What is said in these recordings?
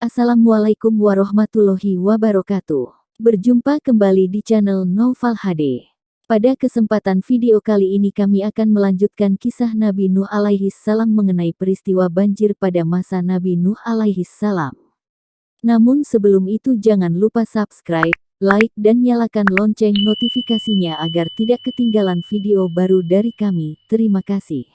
Assalamualaikum warahmatullahi wabarakatuh. Berjumpa kembali di channel Naufal HD. Pada kesempatan video kali ini kami akan melanjutkan kisah Nabi Nuh alaihi salam mengenai peristiwa banjir pada masa Nabi Nuh alaihi salam. Namun sebelum itu jangan lupa subscribe, like dan nyalakan lonceng notifikasinya agar tidak ketinggalan video baru dari kami. Terima kasih.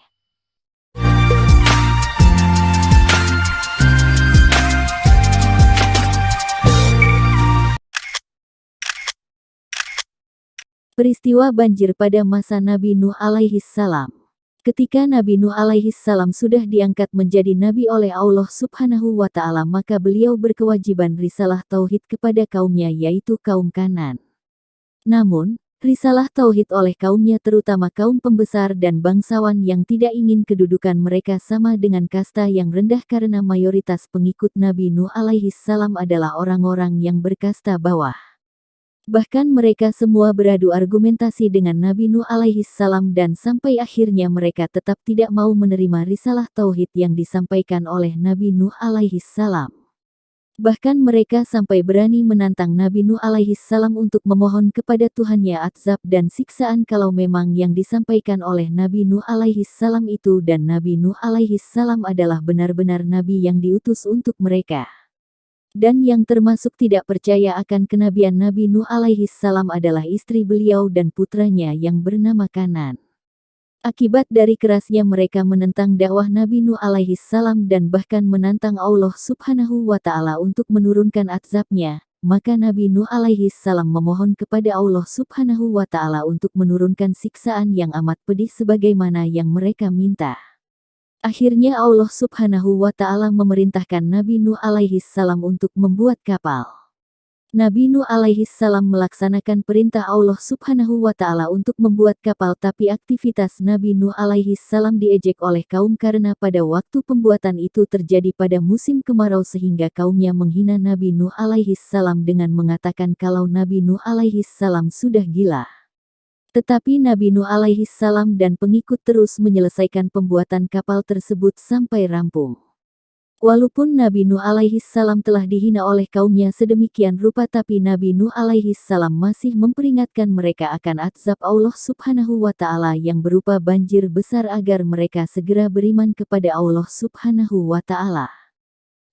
Peristiwa banjir pada masa Nabi Nuh alaihi salam. Ketika Nabi Nuh alaihi salam sudah diangkat menjadi nabi oleh Allah Subhanahu wa Ta'ala, maka beliau berkewajiban risalah tauhid kepada kaumnya, yaitu kaum Kanan. Namun, risalah tauhid oleh kaumnya, terutama kaum pembesar dan bangsawan yang tidak ingin kedudukan mereka sama dengan kasta yang rendah, karena mayoritas pengikut Nabi Nuh alaihi salam adalah orang-orang yang berkasta bawah. Bahkan mereka semua beradu argumentasi dengan Nabi Nuh alaihi salam dan sampai akhirnya mereka tetap tidak mau menerima risalah tauhid yang disampaikan oleh Nabi Nuh alaihi salam. Bahkan mereka sampai berani menantang Nabi Nuh alaihi salam untuk memohon kepada Tuhannya azab dan siksaan kalau memang yang disampaikan oleh Nabi Nuh alaihi salam itu dan Nabi Nuh alaihi salam adalah benar-benar nabi yang diutus untuk mereka. Dan yang termasuk tidak percaya akan kenabian Nabi Nuh alaihi salam adalah istri beliau dan putranya yang bernama Kanan. Akibat dari kerasnya mereka menentang dakwah Nabi Nuh alaihi salam dan bahkan menantang Allah Subhanahu wa Ta'ala untuk menurunkan azabnya, maka Nabi Nuh alaihi salam memohon kepada Allah Subhanahu wa Ta'ala untuk menurunkan siksaan yang amat pedih sebagaimana yang mereka minta. Akhirnya Allah Subhanahu wa Ta'ala memerintahkan Nabi Nuh alaihi salam untuk membuat kapal. Nabi Nuh alaihi salam melaksanakan perintah Allah Subhanahu wa Ta'ala untuk membuat kapal, tapi aktivitas Nabi Nuh alaihi salam diejek oleh kaum karena pada waktu pembuatan itu terjadi pada musim kemarau, sehingga kaumnya menghina Nabi Nuh alaihi salam dengan mengatakan kalau Nabi Nuh alaihi salam sudah gila. Tetapi Nabi Nuh alaihi salam dan pengikut terus menyelesaikan pembuatan kapal tersebut sampai rampung. Walaupun Nabi Nuh alaihi salam telah dihina oleh kaumnya sedemikian rupa, tapi Nabi Nuh alaihi salam masih memperingatkan mereka akan azab Allah Subhanahu wa Ta'ala yang berupa banjir besar agar mereka segera beriman kepada Allah Subhanahu wa Ta'ala.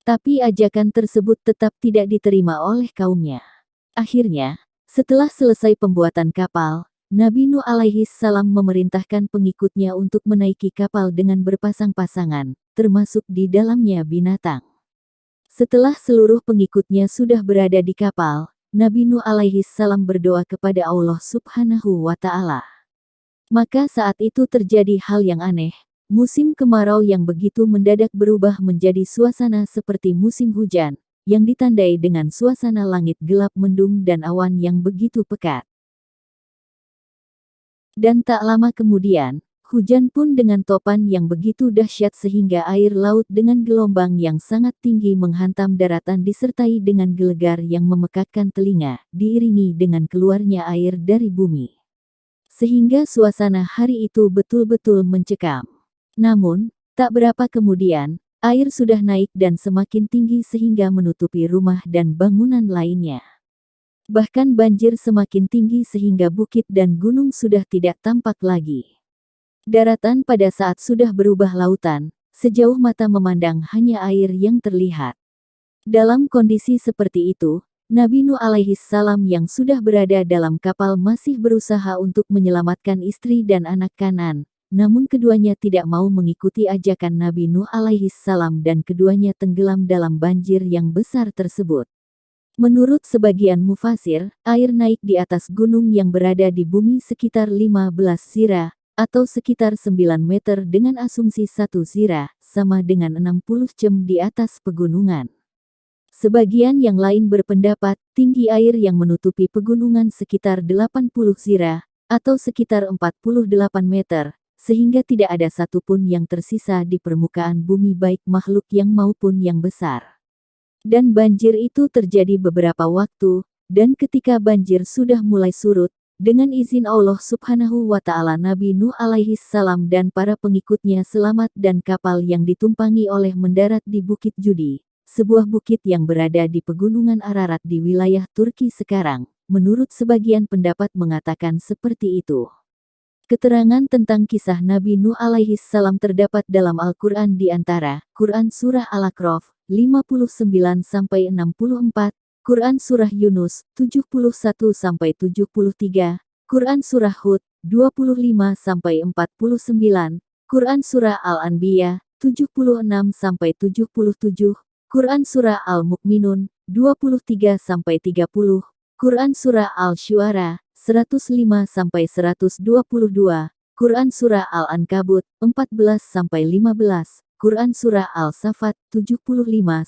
Tapi ajakan tersebut tetap tidak diterima oleh kaumnya. Akhirnya, setelah selesai pembuatan kapal, Nabi Nuh alaihi salam memerintahkan pengikutnya untuk menaiki kapal dengan berpasang-pasangan, termasuk di dalamnya binatang. Setelah seluruh pengikutnya sudah berada di kapal, Nabi Nuh alaihi salam berdoa kepada Allah Subhanahu wa Ta'ala. Maka saat itu terjadi hal yang aneh. Musim kemarau yang begitu mendadak berubah menjadi suasana seperti musim hujan, yang ditandai dengan suasana langit gelap mendung dan awan yang begitu pekat. Dan tak lama kemudian, hujan pun dengan topan yang begitu dahsyat sehingga air laut dengan gelombang yang sangat tinggi menghantam daratan disertai dengan gelegar yang memekakkan telinga, diiringi dengan keluarnya air dari bumi. Sehingga suasana hari itu betul-betul mencekam. Namun, tak berapa kemudian, air sudah naik dan semakin tinggi sehingga menutupi rumah dan bangunan lainnya. Bahkan banjir semakin tinggi sehingga bukit dan gunung sudah tidak tampak lagi. Daratan pada saat sudah berubah lautan, sejauh mata memandang hanya air yang terlihat. Dalam kondisi seperti itu, Nabi Nuh alaihi salam yang sudah berada dalam kapal masih berusaha untuk menyelamatkan istri dan anak Kanan, namun keduanya tidak mau mengikuti ajakan Nabi Nuh alaihi salam dan keduanya tenggelam dalam banjir yang besar tersebut. Menurut sebagian mufasir, air naik di atas gunung yang berada di bumi sekitar 15 zirah, atau sekitar 9 meter dengan asumsi 1 zirah, sama dengan 60 cm di atas pegunungan. Sebagian yang lain berpendapat, tinggi air yang menutupi pegunungan sekitar 80 zirah, atau sekitar 48 meter, sehingga tidak ada satupun yang tersisa di permukaan bumi baik makhluk yang maupun yang besar. Dan banjir itu terjadi beberapa waktu, dan ketika banjir sudah mulai surut, dengan izin Allah Subhanahu wa Ta'ala Nabi Nuh alaihi salam dan para pengikutnya selamat dan kapal yang ditumpangi oleh mendarat di Bukit Judi, sebuah bukit yang berada di pegunungan Ararat di wilayah Turki sekarang. Menurut sebagian pendapat mengatakan seperti itu. Keterangan tentang kisah Nabi Nuh alaihi salam terdapat dalam Al-Quran di antara Quran Surah Al-A'raf 59-64, Quran Surah Yunus 71-73, Quran Surah Hud 25-49, Quran Surah Al-Anbiya 76-77, Quran Surah Al-Mu'minun 23-30, Quran Surah Al-Syu'ara 105-122, Quran Surah Al-Ankabut 14-15, Quran Surah Al-Safat 75-82,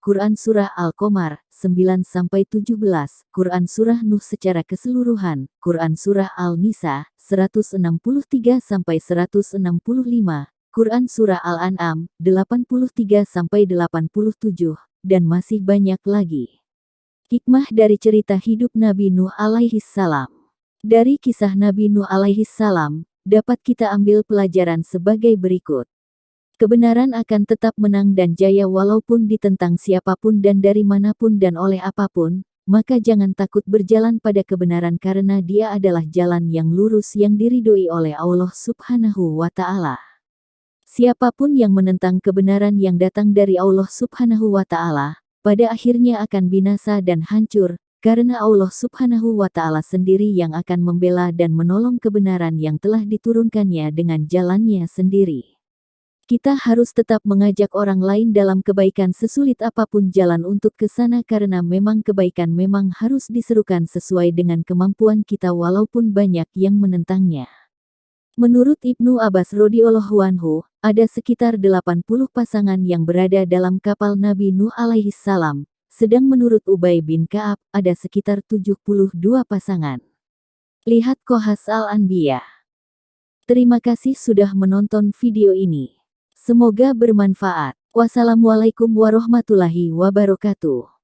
Quran Surah Al-Qamar 9-17, Quran Surah Nuh secara keseluruhan, Quran Surah Al-Nisa 163-165, Quran Surah Al-An'am 83-87, dan masih banyak lagi. Hikmah dari cerita hidup Nabi Nuh alaihi salam. Dari kisah Nabi Nuh alaihi salam, dapat kita ambil pelajaran sebagai berikut. Kebenaran akan tetap menang dan jaya walaupun ditentang siapapun dan dari manapun dan oleh apapun, maka jangan takut berjalan pada kebenaran karena dia adalah jalan yang lurus yang diridhoi oleh Allah Subhanahu wa Ta'ala. Siapapun yang menentang kebenaran yang datang dari Allah Subhanahu wa Ta'ala, pada akhirnya akan binasa dan hancur, karena Allah Subhanahu wa Ta'ala sendiri yang akan membela dan menolong kebenaran yang telah diturunkannya dengan jalannya sendiri. Kita harus tetap mengajak orang lain dalam kebaikan sesulit apapun jalan untuk ke sana karena memang kebaikan memang harus diserukan sesuai dengan kemampuan kita walaupun banyak yang menentangnya. Menurut Ibnu Abbas radhiyallahu anhu, ada sekitar 80 pasangan yang berada dalam kapal Nabi Nuh alaihi salam, sedang menurut Ubay bin Ka'ab, ada sekitar 72 pasangan. Lihat Qasas Al-Anbiya. Terima kasih sudah menonton video ini. Semoga bermanfaat. Wassalamualaikum warahmatullahi wabarakatuh.